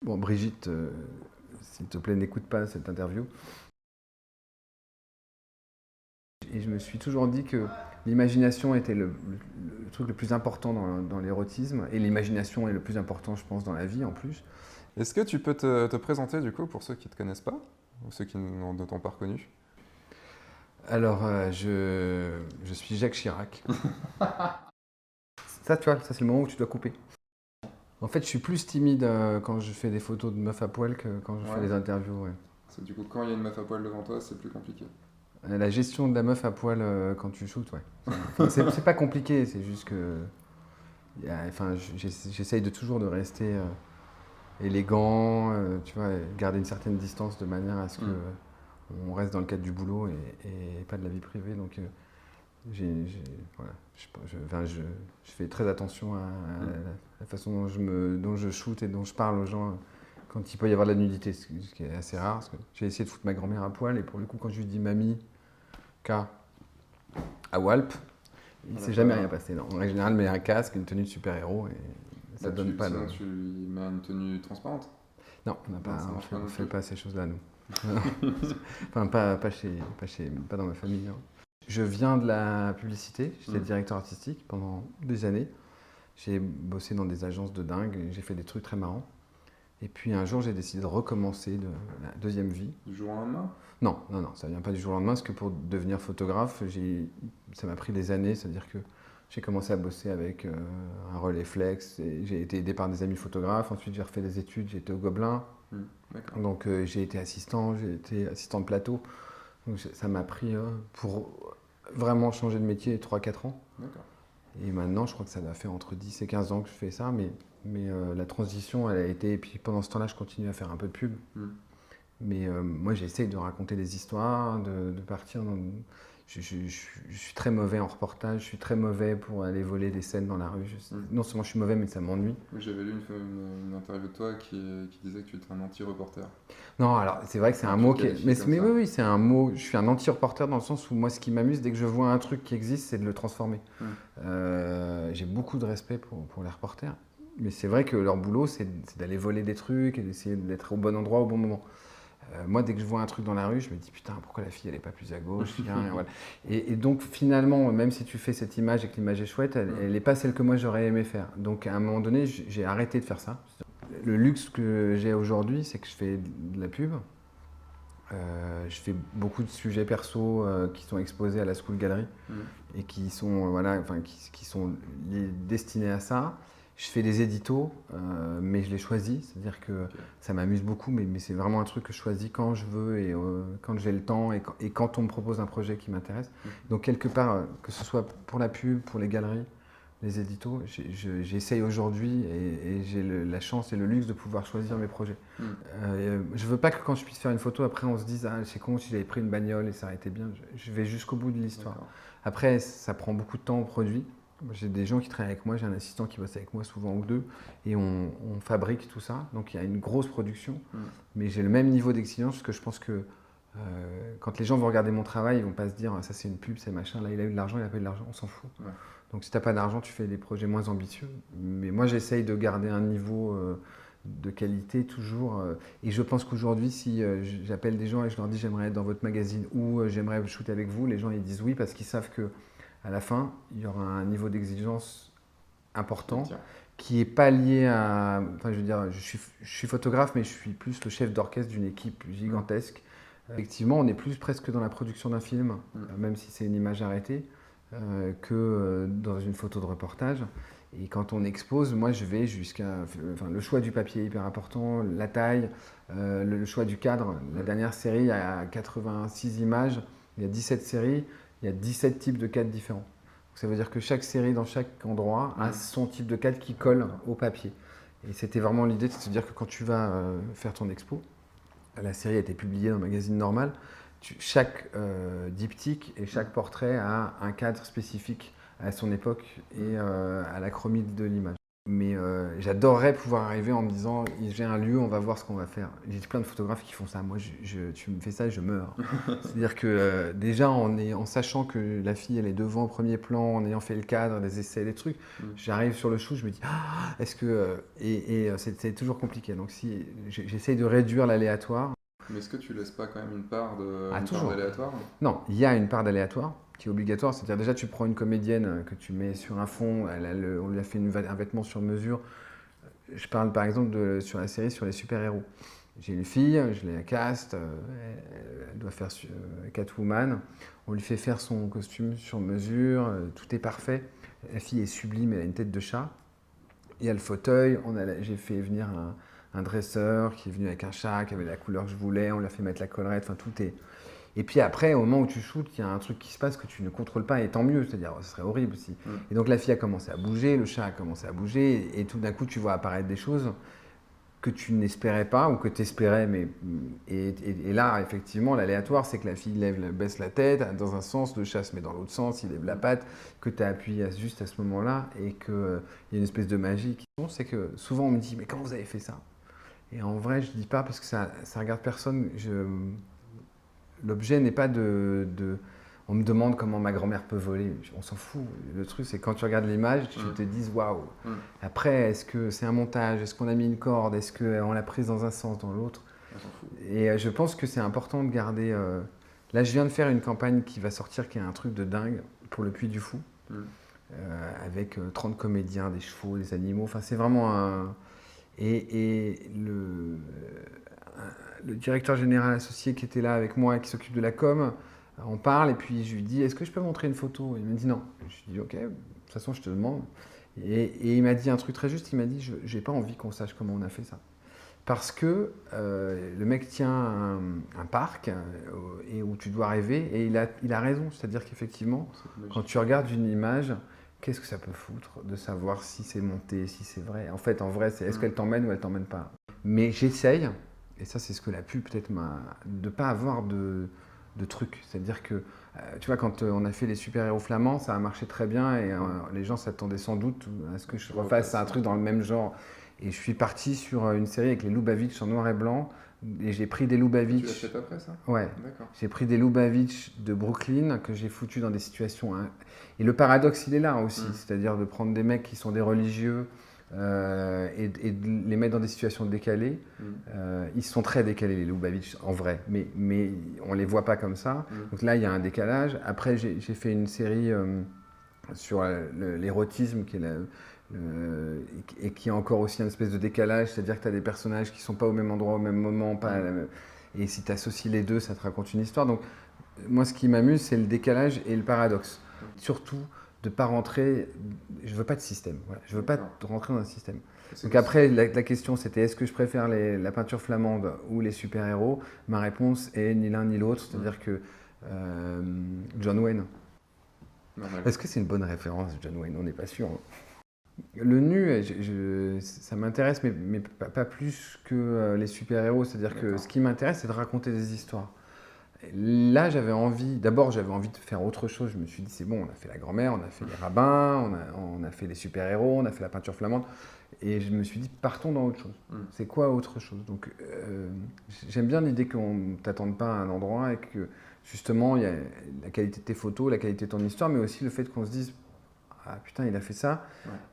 Bon, Brigitte, s'il te plaît, n'écoute pas cette interview. Et je me suis toujours dit que l'imagination était le truc le plus important dans l'érotisme. Et l'imagination est le plus important, je pense, dans la vie en plus. Est-ce que tu peux te présenter du coup pour ceux qui ne te connaissent pas ou ceux qui ne t'ont pas reconnu? Alors, je suis Jacques Chirac. Ça, tu vois, ça c'est le moment où tu dois couper. En fait, je suis plus timide quand je fais des photos de meufs à poil que quand je fais Ouais. des interviews. Ouais. Parce que du coup, quand il y a une meuf à poil devant toi, c'est plus compliqué. La gestion de la meuf à poil quand tu shootes, ouais. Enfin, c'est pas compliqué, c'est juste que. Enfin, j'essaye de toujours de rester élégant, tu vois, garder une certaine distance de manière à ce que on reste dans le cadre du boulot et pas de la vie privée. Donc, voilà, enfin, je fais très attention à la façon dont je shoot et dont je parle aux gens quand il peut y avoir de la nudité, ce qui est assez rare. Parce que j'ai essayé de foutre ma grand-mère à poil et pour le coup, quand je lui dis mamie, K, à Walp, il ne s'est jamais rien passé. Non. En général, mais un casque, une tenue de super-héros et ça donne pas sinon, tu lui mets une tenue transparente. Non, on ne fait pas ces choses-là, nous. Enfin, pas dans ma famille. Non. Je viens de la publicité, j'étais directeur artistique pendant des années. J'ai bossé dans des agences de dingue, j'ai fait des trucs très marrants. Et puis un jour, j'ai décidé de recommencer de la deuxième vie. Du jour au lendemain? Non, ça vient pas du jour au lendemain, parce que pour devenir photographe, ça m'a pris des années, c'est-à-dire que j'ai commencé à bosser avec un relais flex, et j'ai été aidé par des amis photographes, ensuite j'ai refait des études, j'ai été au Gobelin, donc j'ai été assistant de plateau, donc ça m'a pris pour vraiment changer de métier 3-4 ans. Et maintenant, je crois que ça doit faire entre 10 et 15 ans que je fais ça, mais la transition, elle a été, et puis pendant ce temps-là, je continue à faire un peu de pub. Mais moi, j'essaye de raconter des histoires, de partir dans. Je suis très mauvais en reportage, je suis très mauvais pour aller voler des scènes dans la rue. Non seulement je suis mauvais, mais ça m'ennuie. Oui, j'avais lu une interview de toi qui disait que tu étais un anti-reporter. Non, alors c'est vrai que c'est un mot qui est. Mais oui, c'est un mot. Je suis un anti-reporter dans le sens où moi, ce qui m'amuse, dès que je vois un truc qui existe, c'est de le transformer. J'ai beaucoup de respect pour les reporters. Mais c'est vrai que leur boulot, c'est d'aller voler des trucs et d'essayer d'être au bon endroit au bon moment. Moi, dès que je vois un truc dans la rue, je me dis putain, pourquoi la fille elle est pas plus à gauche voilà. Et donc finalement, même si tu fais cette image et que l'image est chouette, elle n'est pas celle que moi j'aurais aimé faire. Donc à un moment donné, j'ai arrêté de faire ça. Le luxe que j'ai aujourd'hui, c'est que je fais de la pub. Je fais beaucoup de sujets perso qui sont exposés à la School Gallery et qui sont, voilà, enfin, qui sont destinés à ça. Je fais des éditos, mais je les choisis, c'est-à-dire que ça m'amuse beaucoup, mais c'est vraiment un truc que je choisis quand je veux et quand j'ai le temps et quand on me propose un projet qui m'intéresse. Donc quelque part, que ce soit pour la pub, pour les galeries, les éditos, j'essaye aujourd'hui et j'ai la chance et le luxe de pouvoir choisir mes projets. Je veux pas que quand je puisse faire une photo, après on se dise ah c'est con si j'avais pris une bagnole et ça aurait été bien. Je vais jusqu'au bout de l'histoire. Après ça prend beaucoup de temps au produit. J'ai des gens qui travaillent avec moi, j'ai un assistant qui bosse avec moi souvent ou deux et on fabrique tout ça. Donc il y a une grosse production, mais j'ai le même niveau d'exigence parce que je pense que quand les gens vont regarder mon travail, ils vont pas se dire ça c'est une pub, c'est machin, là il a eu de l'argent, il a pas eu de l'argent, on s'en fout. Donc si tu n'as pas d'argent, tu fais des projets moins ambitieux. Mais moi, j'essaye de garder un niveau de qualité toujours. Et je pense qu'aujourd'hui, si j'appelle des gens et je leur dis j'aimerais être dans votre magazine ou j'aimerais shooter avec vous, les gens ils disent oui parce qu'ils savent que à la fin, il y aura un niveau d'exigence important qui n'est pas lié à. Enfin, je veux dire, je suis photographe, mais je suis plus le chef d'orchestre d'une équipe gigantesque. Effectivement, on est plus presque dans la production d'un film, même si c'est une image arrêtée. Que dans une photo de reportage. Et quand on expose, moi je vais jusqu'à. Enfin, le choix du papier est hyper important, la taille, le choix du cadre. La dernière série, il y a 86 images, il y a 17 séries, il y a 17 types de cadres différents. Donc, ça veut dire que chaque série, dans chaque endroit, a son type de cadre qui colle au papier. Et c'était vraiment l'idée de se dire que quand tu vas faire ton expo, la série a été publiée dans le magazine normal, chaque diptyque et chaque portrait a un cadre spécifique à son époque et à la chromie de l'image. j'adorerais pouvoir arriver en me disant, j'ai un lieu, on va voir ce qu'on va faire. J'ai plein de photographes qui font ça. Moi, tu me fais ça et je meurs. C'est-à-dire que déjà, en sachant que la fille, elle est devant au premier plan, en ayant fait le cadre, les essais, les trucs, j'arrive sur le shoot, je me dis, est-ce que... c'est toujours compliqué. Donc, si j'essaye de réduire l'aléatoire. Mais est-ce que tu laisses pas quand même une part toujours d'aléatoire? Non, il y a une part d'aléatoire qui est obligatoire. C'est-à-dire déjà, tu prends une comédienne que tu mets sur un fond, on lui a fait un vêtement sur mesure. Je parle par exemple sur la série sur les super-héros. J'ai une fille, je la caste, elle doit faire Catwoman. On lui fait faire son costume sur mesure, tout est parfait. La fille est sublime, elle a une tête de chat. Il y a le fauteuil, j'ai fait venir un dresseur qui est venu avec un chat, qui avait la couleur que je voulais, on lui a fait mettre la collerette, enfin tout est... Et puis après, au moment où tu shootes, il y a un truc qui se passe que tu ne contrôles pas, et tant mieux, c'est-à-dire ce serait horrible aussi. Et donc la fille a commencé à bouger, le chat a commencé à bouger, et tout d'un coup tu vois apparaître des choses que tu n'espérais pas ou que tu espérais. Et là, effectivement, l'aléatoire, c'est que la fille baisse la tête dans un sens, le chat se met dans l'autre sens, il lève la patte, que tu as appuyé juste à ce moment-là, et qu'il y a une espèce de magie. C'est que souvent on me dit, mais comment vous avez fait ça? Et en vrai, je ne dis pas parce que ça regarde personne. L'objet n'est pas on me demande comment ma grand-mère peut voler. On s'en fout. Le truc, c'est quand tu regardes l'image, tu te dis waouh. Après, est-ce que c'est un montage? Est-ce qu'on a mis une corde? Est-ce qu'on l'a prise dans un sens, dans l'autre? Et je pense que c'est important de garder. Là, je viens de faire une campagne qui va sortir, qui est un truc de dingue pour le Puy du Fou, avec 30 comédiens, des chevaux, des animaux. Enfin, c'est vraiment un. Et le directeur général associé qui était là avec moi et qui s'occupe de la com, on parle et puis je lui dis, est-ce que je peux montrer une photo? Il me dit non. Je lui dis ok, de toute façon je te demande. Et il m'a dit un truc très juste, il m'a dit, j'ai pas envie qu'on sache comment on a fait ça. Parce que le mec tient un parc et où tu dois rêver, et il a raison. C'est-à-dire qu'effectivement, quand tu regardes une image, qu'est-ce que ça peut foutre de savoir si c'est monté, si c'est vrai? En fait, en vrai, c'est est-ce qu'elle t'emmène ou elle t'emmène pas? Mais j'essaye, et ça c'est ce que la pub peut-être de pas avoir de trucs. C'est-à-dire que, tu vois, quand on a fait les super-héros flamands, ça a marché très bien, et les gens s'attendaient sans doute à ce que je refasse un truc dans le même genre. Et je suis parti sur une série avec les Lubavitch en noir et blanc. Et j'ai pris des Lubavitch. Tu l'as fait après ça? Ouais. D'accord. J'ai pris des Lubavitch de Brooklyn que j'ai foutu dans des situations. Et le paradoxe, il est là aussi. C'est-à-dire de prendre des mecs qui sont des religieux et de les mettre dans des situations décalées. Ils sont très décalés, les Lubavitch, en vrai. Mais on ne les voit pas comme ça. Donc là, il y a un décalage. Après, j'ai fait une série sur l'érotisme qui est et qui a encore aussi une espèce de décalage, c'est-à-dire que tu as des personnages qui ne sont pas au même endroit au même moment, et si tu associes les deux, ça te raconte une histoire. Donc moi, ce qui m'amuse, c'est le décalage et le paradoxe. Surtout de ne pas rentrer, je ne veux pas de système, voilà. Je ne veux pas rentrer dans un système. Donc après, la question c'était, est-ce que je préfère la peinture flamande ou les super-héros? Ma réponse est ni l'un ni l'autre, c'est-à-dire que John Wayne. Est-ce que c'est une bonne référence, John Wayne? On n'est pas sûr. Le nu, ça m'intéresse, mais pas plus que les super-héros. C'est-à-dire que ce qui m'intéresse, c'est de raconter des histoires. Là, d'abord, j'avais envie de faire autre chose. Je me suis dit, c'est bon, on a fait la grand-mère, on a fait les rabbins, on a fait les super-héros, on a fait la peinture flamande. Et je me suis dit, partons dans autre chose. C'est quoi autre chose? Donc, j'aime bien l'idée qu'on ne t'attende pas à un endroit et que, justement, il y a la qualité de tes photos, la qualité de ton histoire, mais aussi le fait qu'on se dise, ah putain, il a fait ça.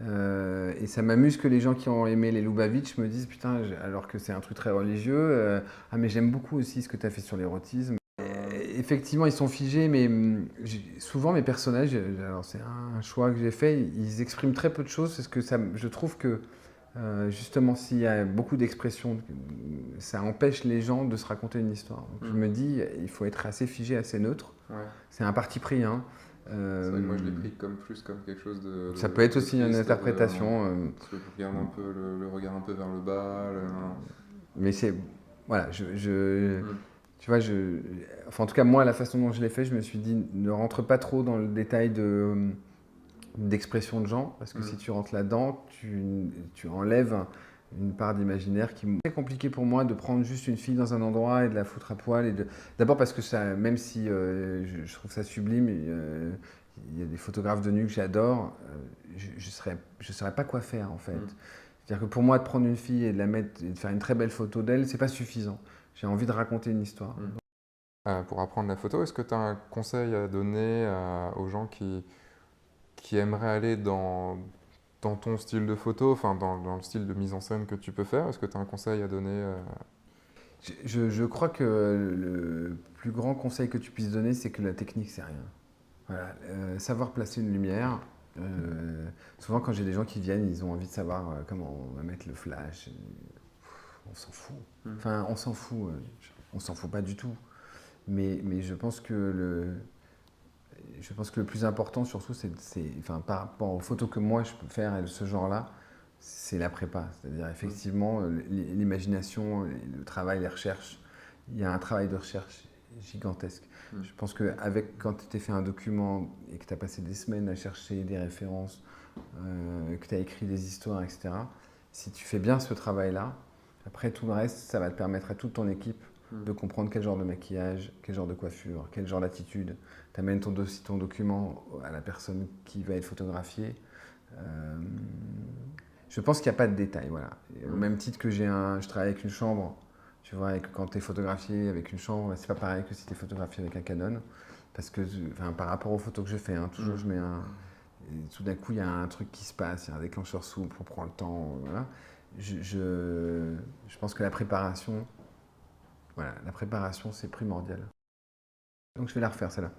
Et ça m'amuse que les gens qui ont aimé les Lubavitch me disent, putain, alors que c'est un truc très religieux, ah mais j'aime beaucoup aussi ce que tu as fait sur l'érotisme. Effectivement, ils sont figés, mais souvent mes personnages, alors c'est un choix que j'ai fait, ils expriment très peu de choses, parce que je trouve que justement, s'il y a beaucoup d'expressions, ça empêche les gens de se raconter une histoire. Donc, je me dis, il faut être assez figé, assez neutre. C'est un parti pris, hein. C'est vrai que moi je l'ai pris plus comme quelque chose de ça peut être aussi une interprétation. Parce que tu regardes un peu le regard un peu vers le bas. Mais c'est. Voilà, tu vois, enfin, en tout cas, moi, la façon dont je l'ai fait, je me suis dit, ne rentre pas trop dans le détail d'expression de gens, parce que si tu rentres là-dedans, tu enlèves une part d'imaginaire qui est très compliqué pour moi de prendre juste une fille dans un endroit et de la foutre à poil. D'abord parce que ça, même si je trouve ça sublime, Il y a des photographes de nu que j'adore, je saurais pas quoi faire en fait. C'est-à-dire que pour moi, de prendre une fille et de la mettre et de faire une très belle photo d'elle, c'est pas suffisant. J'ai envie de raconter une histoire. Pour apprendre la photo, est-ce que tu as un conseil à donner aux gens qui aimeraient aller dans ton style de photo, enfin dans le style de mise en scène que tu peux faire? Est-ce que tu as un conseil à donner Je crois que le plus grand conseil que tu puisses donner, c'est que la technique, c'est rien. Voilà. Savoir placer une lumière. Souvent, quand j'ai des gens qui viennent, ils ont envie de savoir comment on va mettre le flash. On s'en fout. Enfin, on s'en fout. On s'en fout pas du tout. Mais je pense que le plus important, surtout, enfin, par rapport aux photos que moi je peux faire et de ce genre-là, c'est la prépa. C'est-à-dire, effectivement, l'imagination, le travail, les recherches. Il y a un travail de recherche gigantesque. Je pense que quand tu t'es fait un document et que tu as passé des semaines à chercher des références, que tu as écrit des histoires, etc., si tu fais bien ce travail-là, après tout le reste, ça va te permettre à toute ton équipe de comprendre quel genre de maquillage, quel genre de coiffure, quel genre d'attitude. Tu amènes ton document à la personne qui va être photographiée. Je pense qu'il n'y a pas de détails. Voilà. Au même titre que je travaille avec une chambre, tu vois, et que quand tu es photographié avec une chambre, c'est pas pareil que si tu es photographié avec un Canon. Parce que, enfin, par rapport aux photos que je fais, toujours je mets et tout d'un coup, il y a un truc qui se passe, il y a un déclencheur souple, on prend le temps. Voilà. Je pense que la préparation, c'est primordial. Donc je vais la refaire, celle-là.